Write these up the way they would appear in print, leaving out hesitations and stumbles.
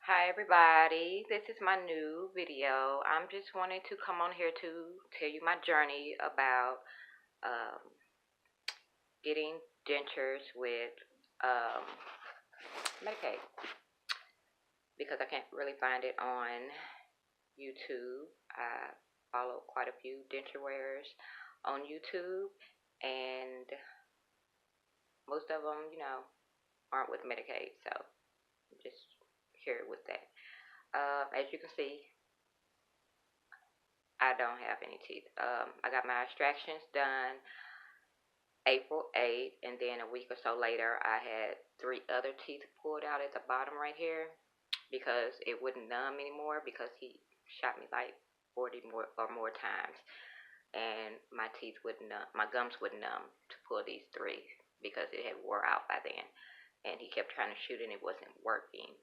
Hi everybody, this is my new video. I'm just wanting to come on here to tell you my journey about um, getting dentures with um, Medicaid because I can't really find it on YouTube. I follow quite a few denture wearers on YouTube, and most of them, aren't with Medicaid, so just here with that. As you can see, I don't have any teeth. I got my extractions done April 8th, and then a week or so later, I had 3 other teeth pulled out at the bottom right here because it wouldn't numb anymore because he shot me like 40 more times, and my teeth wouldn't numb, my gums wouldn't numb to pull these 3 because it had wore out by then, and he kept trying to shoot and it wasn't working.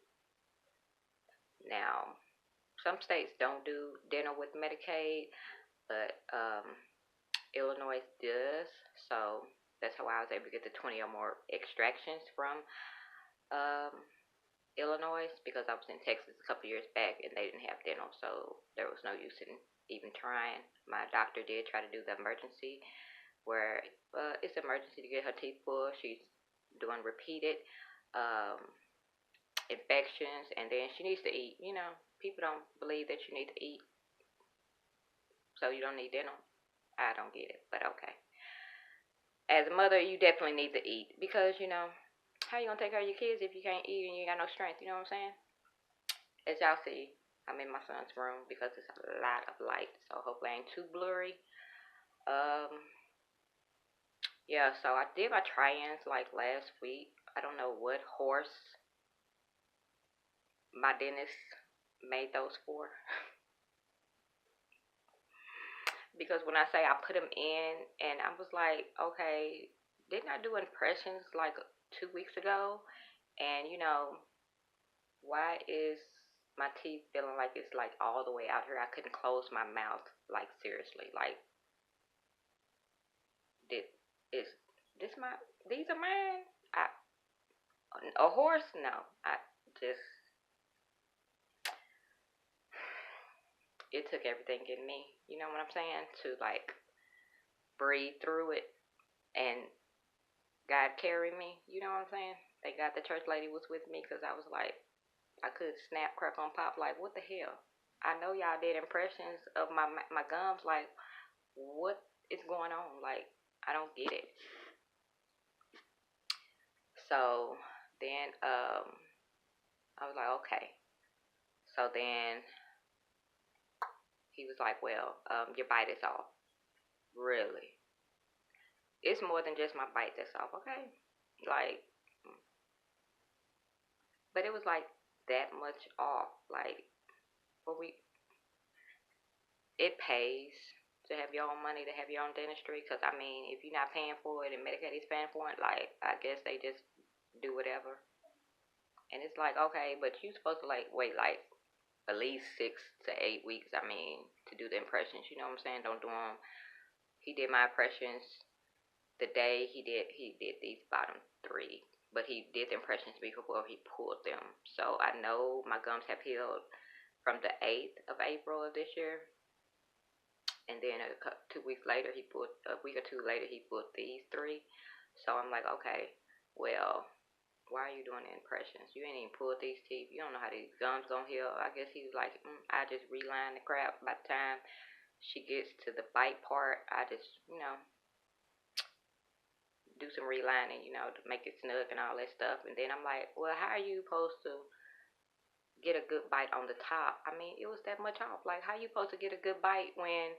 Now, some states don't do dental with Medicaid, but Illinois does, so that's how I was able to get the 20 or more extractions from um, Illinois, because I was in Texas a couple years back and they didn't have dental, so there was no use in even trying. My doctor did try to do the emergency, where it's emergency to get her teeth pulled. She's doing repeated um, infections, and then she needs to eat. People don't believe that you need to eat, so you don't need dental. I don't get it, but okay. As a mother, you definitely need to eat because, how you gonna take care of your kids if you can't eat and you got no strength? You know what I'm saying? As y'all see, I'm in my son's room because it's a lot of light, so hopefully I ain't too blurry. Um, yeah, so I did my try-ins like last week. I don't know what horse my dentist made those for. Because when I say I put them in, and I was like, okay, didn't I do impressions like 2 weeks ago? And why is my teeth feeling like it's like all the way out here? I couldn't close my mouth, like seriously. Like, did is this my these are mine? I a horse? No. I just it took everything in me. You know what I'm saying? To like breathe through it and God carry me. You know what I'm saying? Thank God the church lady was with me because I was like I could snap, crackle, and pop. Like, what the hell? I know y'all did impressions of my gums. Like, what is going on? Like, I don't get it. So then I was like, okay. So then he was like, well, your bite is off. Really? It's more than just my bite that's off, okay? Like, but it was like that much off. Like, what we, it pays to have your own money to have your own dentistry. Because, I mean, if you're not paying for it and Medicaid is paying for it, like, I guess they just do whatever. And it's like, okay, but you supposed to, like, wait, like, at least 6 to 8 weeks, I mean, to do the impressions. You know what I'm saying? Don't do them. He did my impressions the day he did these bottom 3, but he did the impressions before he pulled them. So I know my gums have healed from the 8th of April of this year, and then 2 weeks later a week or two later he pulled these 3. So I'm like, okay, well, why are you doing the impressions? You ain't even pulled these teeth. You don't know how these gums gonna heal. I guess he was like, I just reline the crap. By the time she gets to the bite part, I just, do some relining, to make it snug and all that stuff. And then I'm like, well, how are you supposed to get a good bite on the top? I mean, it was that much off. Like, how are you supposed to get a good bite when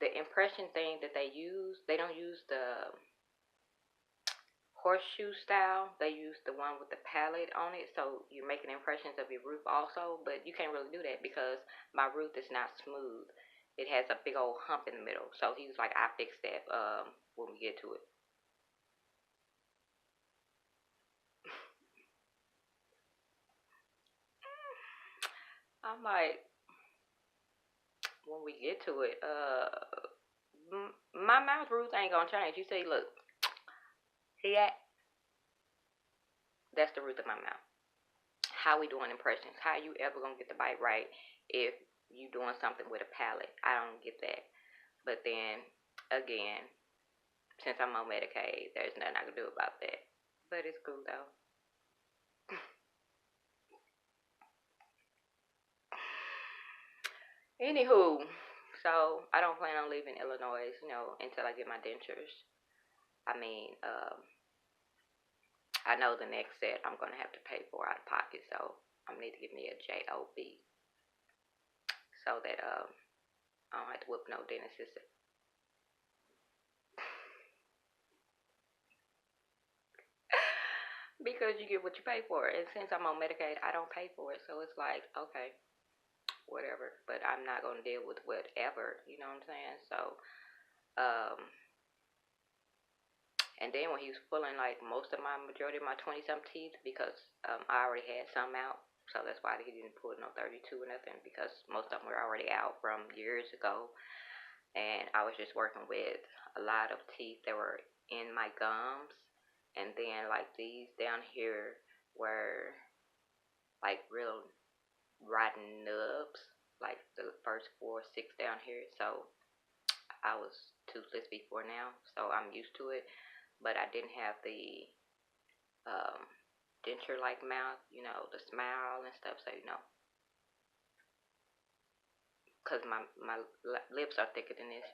the impression thing that they don't use the horseshoe style. They use the one with the palette on it. So you're making impressions of your roof also, but you can't really do that because my roof is not smooth. It has a big old hump in the middle. So he was like, I fixed that when we get to it. I'm like, when we get to it, my mouth roots ain't gonna change. You see, look, see that? That's the root of my mouth. how we doing impressions? How you ever gonna get the bite right if you doing something with a palate? I don't get that. But then again, since I'm on Medicaid, there's nothing I can do about that. But it's cool though. Anywho, so I don't plan on leaving Illinois, until I get my dentures. I mean, I know the next set I'm gonna have to pay for out of pocket, so I need to give me a job so that I don't have to whoop no dentist. Because you get what you pay for, and since I'm on Medicaid, I don't pay for it, so it's like okay, whatever. But I'm not gonna deal with whatever, you know what I'm saying? So, um, and then when he was pulling like most of my majority of my 20 some teeth because I already had some out, so that's why he didn't pull no 32 or nothing because most of them were already out from years ago, and I was just working with a lot of teeth that were in my gums, and then like these down here were like real rotten nubs, like the first 4 6 down here. So I was toothless before now, so I'm used to it. But I didn't have the um, denture like mouth, the smile and stuff. So cause my lips are thicker than this.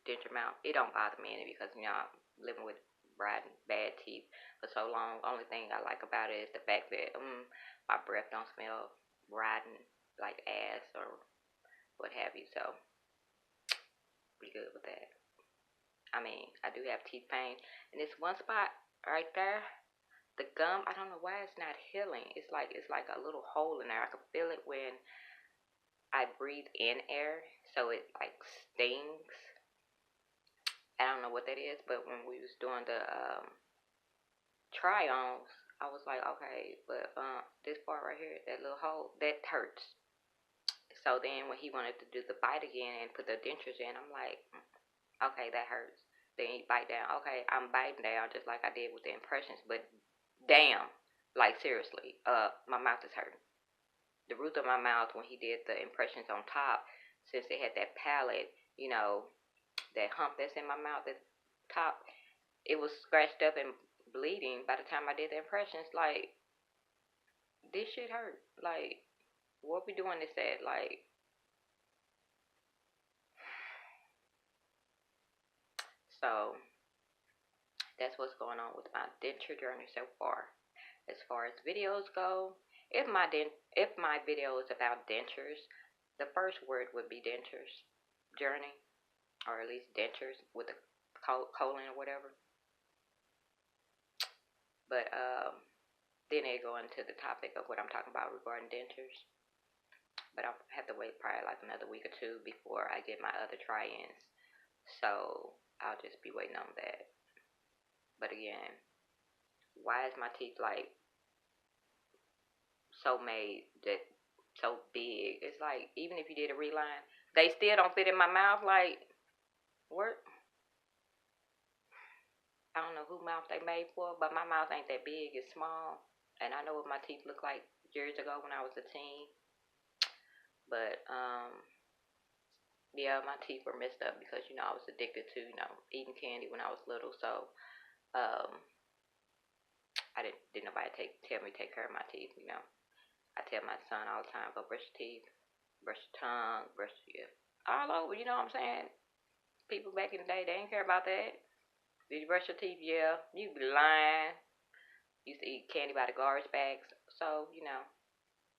Denture mouth. It don't bother me any because I'm living with rotten bad teeth for so long. Only thing I like about it is the fact that my breath don't smell rotten like ass or what have you. So pretty good with that. I mean, I do have teeth pain, and this one spot right there, the gum. I don't know why it's not healing. It's like a little hole in there. I can feel it when I breathe in air, so it like stings. I don't know what that is, but when we was doing the try-ons, I was like, okay, but this part right here, that little hole, that hurts. So then when he wanted to do the bite again and put the dentures in, I'm like, okay, that hurts. Then he bite down. Okay, I'm biting down just like I did with the impressions, but damn, like seriously, my mouth is hurting. The roof of my mouth when he did the impressions on top, since they had that palate, that hump that's in my mouth at the top, it was scratched up and bleeding by the time I did the impressions. Like, this shit hurt. Like, what we doing this at? Like, so that's what's going on with my denture journey so far. As far as videos go, if my video is about dentures, the first word would be dentures journey, or at least dentures with a colon or whatever. But then they go into the topic of what I'm talking about regarding dentures. But I'll have to wait probably like another week or two before I get my other try-ins. So I'll just be waiting on that. But again, why is my teeth like so made that so big? It's like even if you did a reline, they still don't fit in my mouth. Like what? I don't know who mouth they made for, but my mouth ain't that big. It's small, and I know what my teeth look like years ago when I was a teen. But yeah, my teeth were messed up because I was addicted to eating candy when I was little. So um, I didn't nobody tell me to take care of my teeth. I tell my son all the time, go brush your teeth, brush your tongue, brush your all over. You know what I'm saying? People back in the day, they didn't care about that. Did you brush your teeth? Yeah. You be lying. Used to eat candy by the garbage bags. So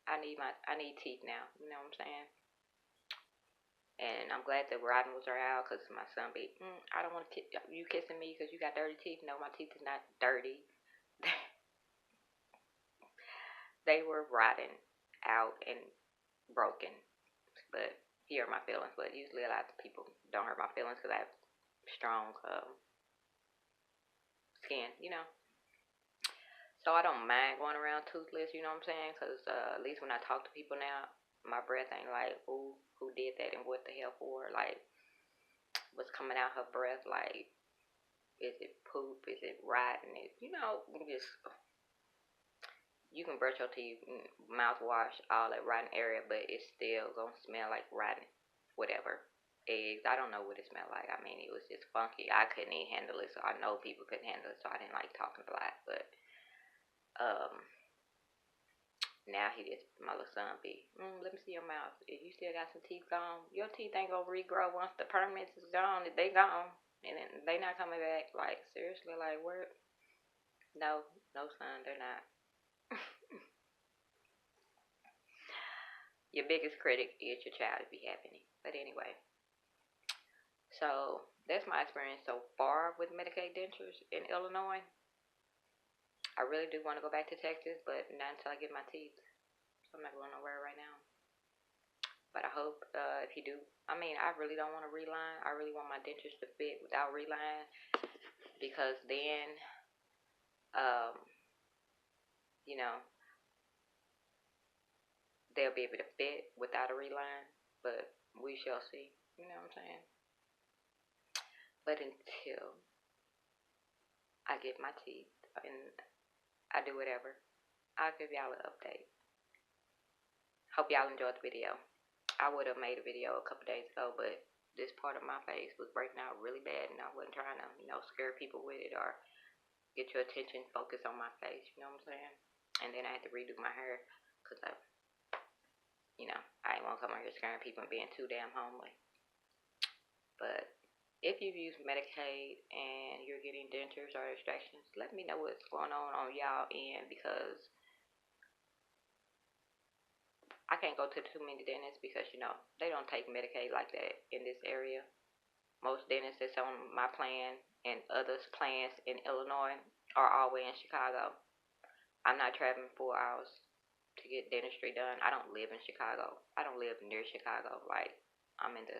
I need teeth now. You know what I'm saying? And I'm glad that Rodden was out because my son be, I don't want to you kissing me because you got dirty teeth. No, my teeth is not dirty. They were rotten out and broken. But he hurt my feelings. But usually a lot of people don't hurt my feelings because I have strong skin. So I don't mind going around toothless, you know what I'm saying? Because at least when I talk to people now, my breath ain't like, ooh, who did that and what the hell for? Like, what's coming out her breath? Like, is it poop? Is it rotten? Just you can brush your teeth, mouthwash, all that rotten area, but it's still gonna smell like rotten, whatever. Eggs. I don't know what it smelled like. I mean, it was just funky. I couldn't even handle it, so I know people couldn't handle it, so I didn't like talking a lot. But um, now he just my little son be, let me see your mouth. If you still got some teeth gone, your teeth ain't gonna regrow once the permits is gone. If they gone, and then they not coming back. Like seriously, like where? No, no son, they're not. Your biggest critic is your child if you have any. But anyway, so that's my experience so far with Medicaid dentures in Illinois. I really do want to go back to Texas, but not until I get my teeth. So I'm not going nowhere right now. But I hope if you do, I mean, I really don't want to reline. I really want my dentures to fit without reline because then, um, you know, they'll be able to fit without a reline. But we shall see. You know what I'm saying? But until I get my teeth and I do whatever, I'll give y'all an update. Hope y'all enjoyed the video. I would have made a video a couple days ago, but this part of my face was breaking out really bad, and I wasn't trying to, scare people with it or get your attention focused on my face. You know what I'm saying? And then I had to redo my hair because I ain't want to come out here scaring people and being too damn homely. But if you've used Medicaid and you're getting dentures or extractions, let me know what's going on y'all end because I can't go to too many dentists because they don't take Medicaid like that in this area. Most dentists that's on my plan and others' plans in Illinois are all the way in Chicago. I'm not traveling 4 hours to get dentistry done. I don't live in Chicago. I don't live near Chicago. Like I'm in the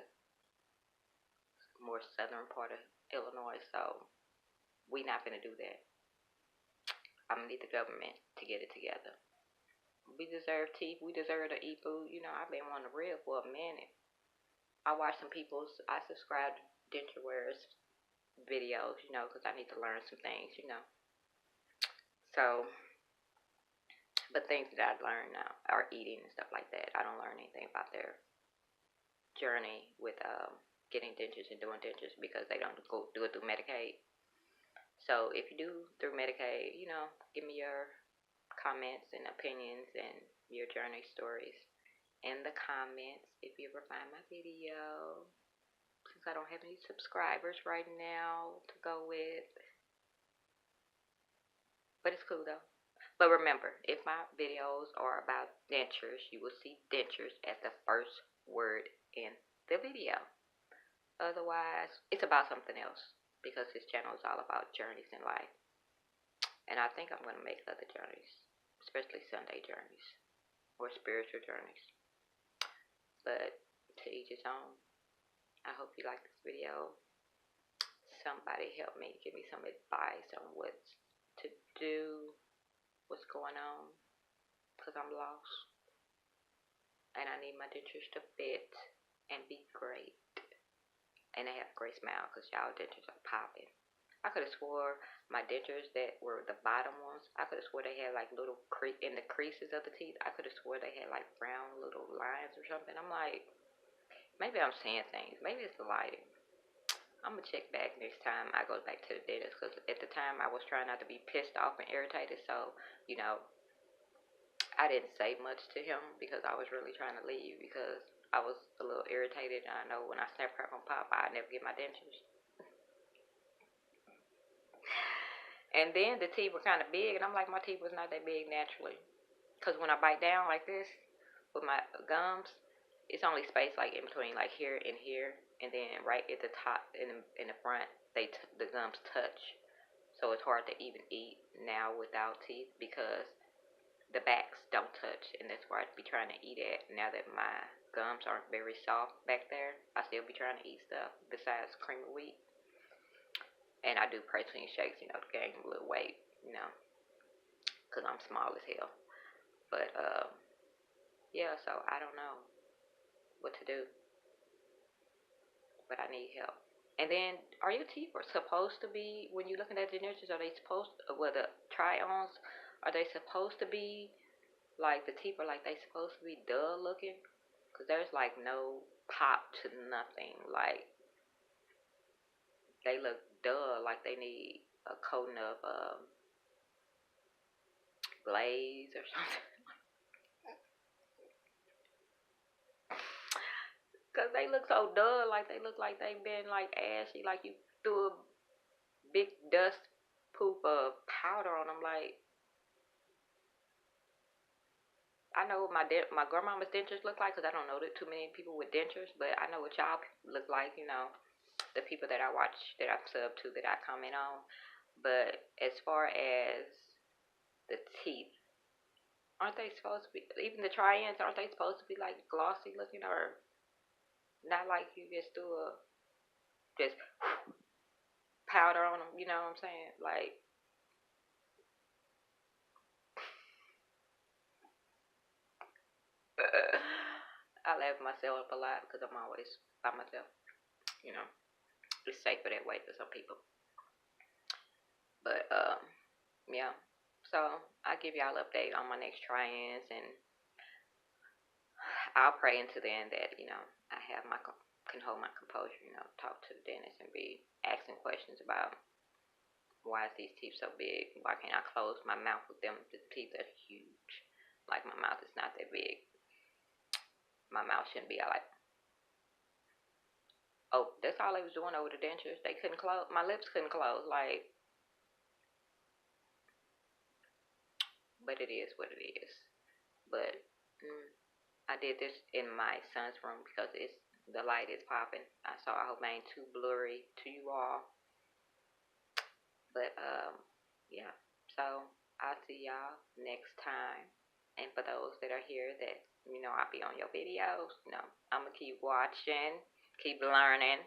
more southern part of Illinois, so we not gonna do that. I'm gonna need the government to get it together. We deserve teeth. We deserve to eat food. I've been wanting to rib for a minute. I watch some people's. I subscribe to Denture videos, because I need to learn some things. So, but things that I've learned now are eating and stuff like that. I don't learn anything about their journey with getting dentures and doing dentures because they don't go do it through Medicaid. So if you do through Medicaid, give me your comments and opinions and your journey stories in the comments if you ever find my video. Since I don't have any subscribers right now to go with. But it's cool though. But remember, if my videos are about dentures, you will see dentures as the first word in the video. Otherwise, it's about something else because this channel is all about journeys in life. And I think I'm going to make other journeys, especially Sunday journeys or spiritual journeys. But to each his own. I hope you like this video. Somebody help me, give me some advice on what to do, what's going on, because I'm lost. And I need my dentures to fit and be great. And they have a great smile because y'all dentures are popping. I could have swore my dentures that were the bottom ones, I could have swore they had like little in the creases of the teeth. I could have swore they had like brown little lines or something. I'm like, maybe I'm seeing things. Maybe it's the lighting. I'm going to check back next time I go back to the dentist because at the time I was trying not to be pissed off and irritated. So, I didn't say much to him because I was really trying to leave because I was a little irritated. And I know when I snap, crack, and pop, I never get my dentures. And then the teeth were kind of big. And I'm like, my teeth was not that big naturally. Because when I bite down like this with my gums, it's only space like in between like here and here, and then right at the top in the front the gums touch, so it's hard to even eat now without teeth because the backs don't touch, and that's where I'd be trying to eat at. Now that my gums aren't very soft back there, I still be trying to eat stuff besides cream of wheat, and I do protein shakes, to gain a little weight, because I'm small as hell. But yeah, so I don't know what to do, but I need help. And then, are your teeth supposed to be, when you're looking at the dentures, are they supposed to, well, the try-ons, Are they supposed to be like, the teeth are like they supposed to be dull looking? Because there's like no pop to nothing. Like, they look dull, like they need a coating of glaze or something. Because they look so dull, like they look like they've been like ashy, like you threw a big dust poop of powder on them. Like, I know what my grandmama's dentures look like, because I don't know that too many people with dentures, but I know what y'all look like, you know, the people that I watch, that I sub to, that I comment on. But as far as the teeth, aren't they supposed to be, even the tri-ends, aren't they supposed to be like glossy looking, or not like you just do a, just powder on them, you know what I'm saying? Like, I laugh myself a lot because I'm always by myself, you know. It's safer that way for some people. But yeah. So I'll give y'all an update on my next try-ins, and I'll pray into the end that, you know, I have my, can hold my composure, you know, talk to the dentist and be asking questions about why is these teeth so big? Why can't I close my mouth with them? The teeth are huge. Like, my mouth is not that big. My mouth shouldn't be all like, oh, that's all they was doing over the dentures. They couldn't close. My lips couldn't close. Like, but it is what it is. But I did this in my son's room because the light is popping. So I hope I ain't too blurry to you all. But yeah. So I'll see y'all next time. And for those that are here that, you know, I'll be on your videos, you know, I'm gonna keep watching, keep learning.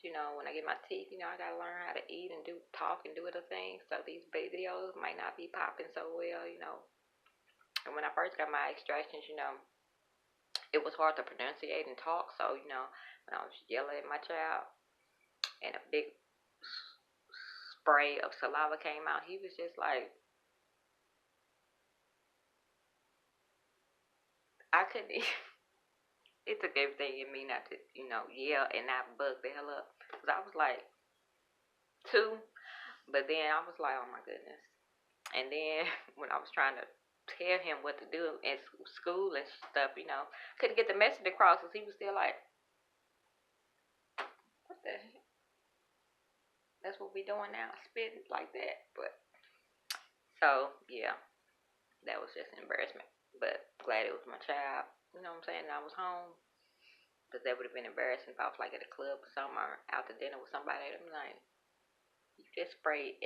You know, when I get my teeth, you know, I gotta learn how to eat and talk and do other things. So these videos might not be popping so well, you know. And when I first got my extractions, you know, it was hard to pronunciate and talk. So, you know, when I was yelling at my child and a big spray of saliva came out, he was just like, I couldn't it took everything in me not to, you know, yell and not bug the hell up. Because I was like, two. But then I was like, oh my goodness. And then when I was trying to tell him what to do in school and stuff, you know, couldn't get the message across because he was still like, what the heck? That's what we doing now, spitting like that. But so yeah, that was just an embarrassment. But glad it was my child. You know what I'm saying? I was home. Because that would have been embarrassing if I was like at a club or something, or out to dinner with somebody. I'm like, you just sprayed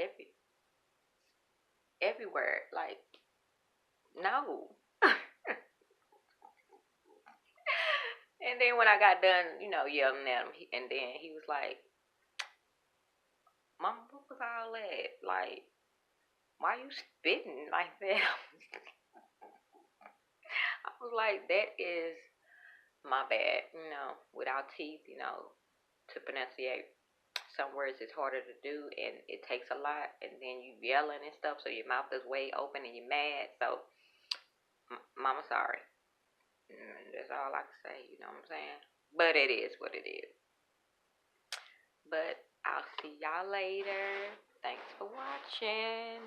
everywhere. Like, no. And then when I got done, you know, yelling at him, and then he was like, Mama, what was all that? Like, why you spitting like that? I was like, that is my bad, you know, without teeth, you know, to pronunciate some words is harder to do, and it takes a lot, and then you yelling and stuff, so your mouth is way open and you're mad. So, Mama, sorry. That's all I can say, you know what I'm saying? But it is what it is. But I'll see y'all later. Thanks for watching.